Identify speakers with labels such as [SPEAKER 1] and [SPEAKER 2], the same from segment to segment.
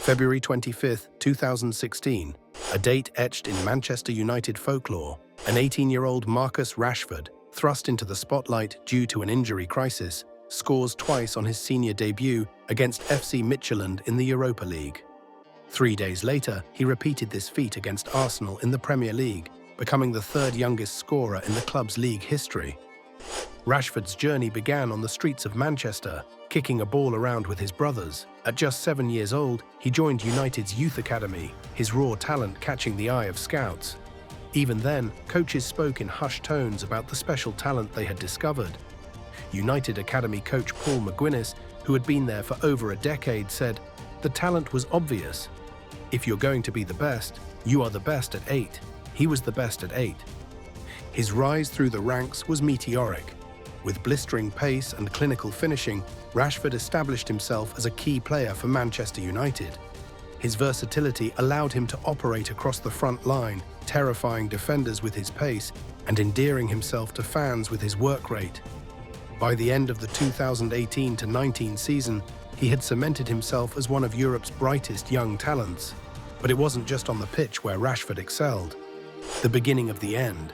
[SPEAKER 1] February 25, 2016, a date etched in Manchester United folklore. An 18-year-old Marcus Rashford, thrust into the spotlight due to an injury crisis, scores twice on his senior debut against FC Midtjylland in the Europa League. 3 days later, he repeated this feat against Arsenal in the Premier League, becoming the third youngest scorer in the club's league history. Rashford's journey began on the streets of Manchester, kicking a ball around with his brothers. At just 7 years old, he joined United's youth academy, his raw talent catching the eye of scouts. Even then, coaches spoke in hushed tones about the special talent they had discovered. United Academy coach Paul McGuinness, who had been there for over a decade, said, "The talent was obvious. If you're going to be the best, you are the best at 8. He was the best at 8. His rise through the ranks was meteoric. With blistering pace and clinical finishing, Rashford established himself as a key player for Manchester United. His versatility allowed him to operate across the front line, terrifying defenders with his pace and endearing himself to fans with his work rate. By the end of the 2018-19 season, he had cemented himself as one of Europe's brightest young talents. But it wasn't just on the pitch where Rashford excelled. The beginning of the end.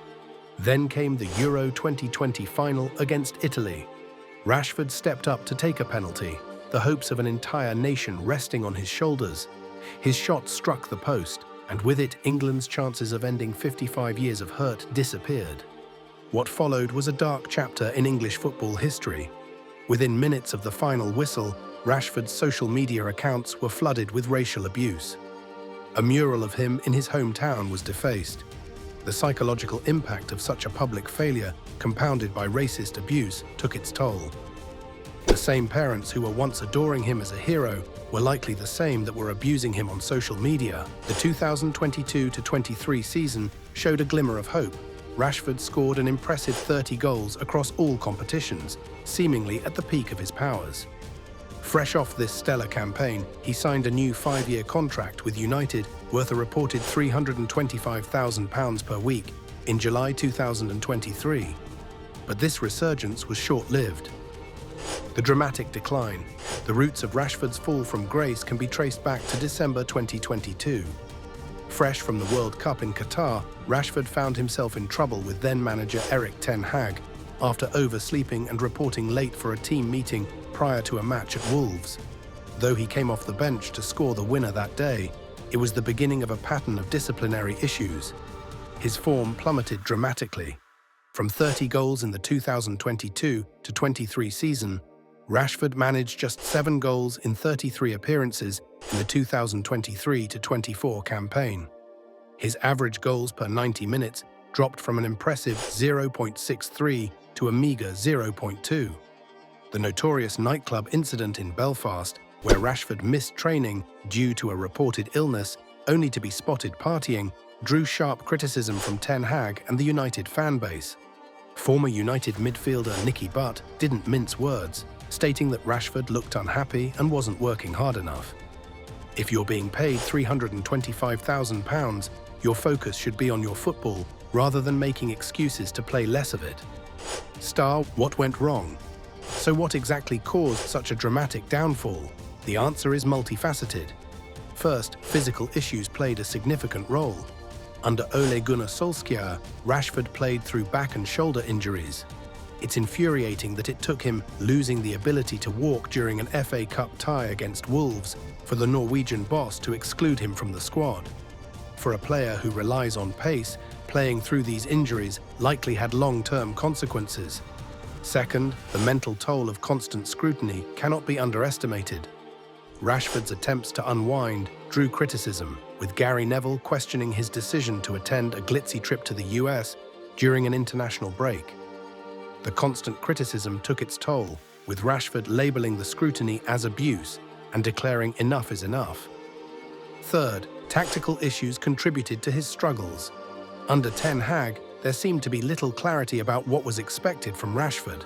[SPEAKER 1] Then came the Euro 2020 final against Italy. Rashford stepped up to take a penalty, the hopes of an entire nation resting on his shoulders. His shot struck the post, and with it, England's chances of ending 55 years of hurt disappeared. What followed was a dark chapter in English football history. Within minutes of the final whistle, Rashford's social media accounts were flooded with racial abuse. A mural of him in his hometown was defaced. The psychological impact of such a public failure, compounded by racist abuse, took its toll. The same parents who were once adoring him as a hero were likely the same that were abusing him on social media. The 2022-23 season showed a glimmer of hope. Rashford scored an impressive 30 goals across all competitions, seemingly at the peak of his powers. Fresh off this stellar campaign, he signed a new 5-year contract with United worth a reported £325,000 per week in July 2023. But this resurgence was short-lived. The dramatic decline, the roots of Rashford's fall from grace, can be traced back to December 2022. Fresh from the World Cup in Qatar, Rashford found himself in trouble with then-manager Erik ten Hag after oversleeping and reporting late for a team meeting prior to a match at Wolves. Though he came off the bench to score the winner that day, it was the beginning of a pattern of disciplinary issues. His form plummeted dramatically. From 30 goals in the 2022-23 season, Rashford managed just 7 goals in 33 appearances in the 2023-24 campaign. His average goals per 90 minutes dropped from an impressive 0.63 to a meager 0.2. The notorious nightclub incident in Belfast, where Rashford missed training due to a reported illness, only to be spotted partying, drew sharp criticism from Ten Hag and the United fanbase. Former United midfielder Nicky Butt didn't mince words, stating that Rashford looked unhappy and wasn't working hard enough. If you're being paid £325,000, your focus should be on your football rather than making excuses to play less of it. What went wrong? So what exactly caused such a dramatic downfall? The answer is multifaceted. First, physical issues played a significant role. Under Ole Gunnar Solskjaer, Rashford played through back and shoulder injuries. It's infuriating that it took him losing the ability to walk during an FA Cup tie against Wolves for the Norwegian boss to exclude him from the squad. For a player who relies on pace, playing through these injuries likely had long-term consequences. Second, the mental toll of constant scrutiny cannot be underestimated. Rashford's attempts to unwind drew criticism, with Gary Neville questioning his decision to attend a glitzy trip to the US during an international break. The constant criticism took its toll, with Rashford labeling the scrutiny as abuse and declaring enough is enough. Third, tactical issues contributed to his struggles. Under Ten Hag, there seemed to be little clarity about what was expected from Rashford.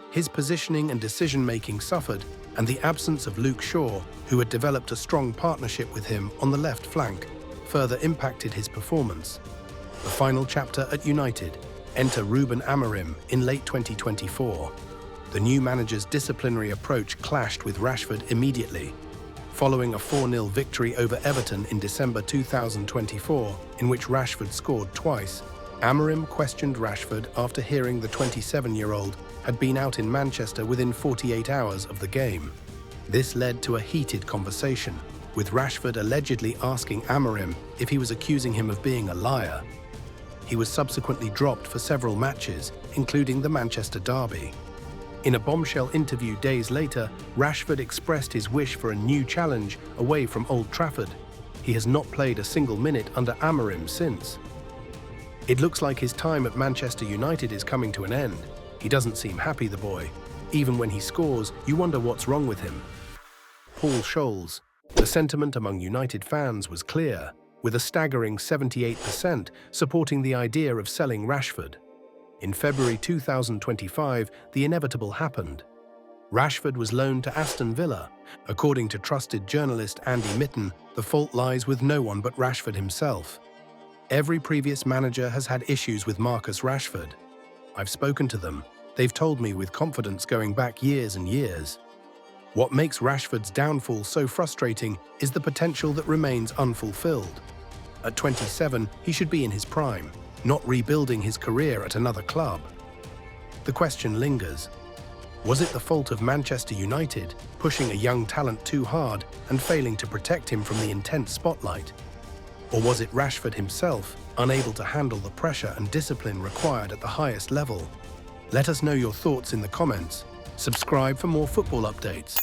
[SPEAKER 1] His positioning and decision-making suffered, and the absence of Luke Shaw, who had developed a strong partnership with him on the left flank, further impacted his performance. The final chapter at United. Enter Ruben Amorim in late 2024. The new manager's disciplinary approach clashed with Rashford immediately. Following a 4-0 victory over Everton in December 2024, in which Rashford scored twice, Amorim questioned Rashford after hearing the 27-year-old had been out in Manchester within 48 hours of the game. This led to a heated conversation, with Rashford allegedly asking Amorim if he was accusing him of being a liar. He was subsequently dropped for several matches, including the Manchester derby. In a bombshell interview days later, Rashford expressed his wish for a new challenge away from Old Trafford. He has not played a single minute under Amorim since. It looks like his time at Manchester United is coming to an end. He doesn't seem happy, the boy. Even when he scores, you wonder what's wrong with him. Paul Scholes. The sentiment among United fans was clear, with a staggering 78% supporting the idea of selling Rashford. In February 2025, the inevitable happened. Rashford was loaned to Aston Villa. According to trusted journalist Andy Mitten, the fault lies with no one but Rashford himself. Every previous manager has had issues with Marcus Rashford. I've spoken to them. They've told me with confidence going back years and years. What makes Rashford's downfall so frustrating is the potential that remains unfulfilled. At 27, he should be in his prime, not rebuilding his career at another club. The question lingers. Was it the fault of Manchester United, pushing a young talent too hard and failing to protect him from the intense spotlight? Or was it Rashford himself, unable to handle the pressure and discipline required at the highest level? Let us know your thoughts in the comments. Subscribe for more football updates.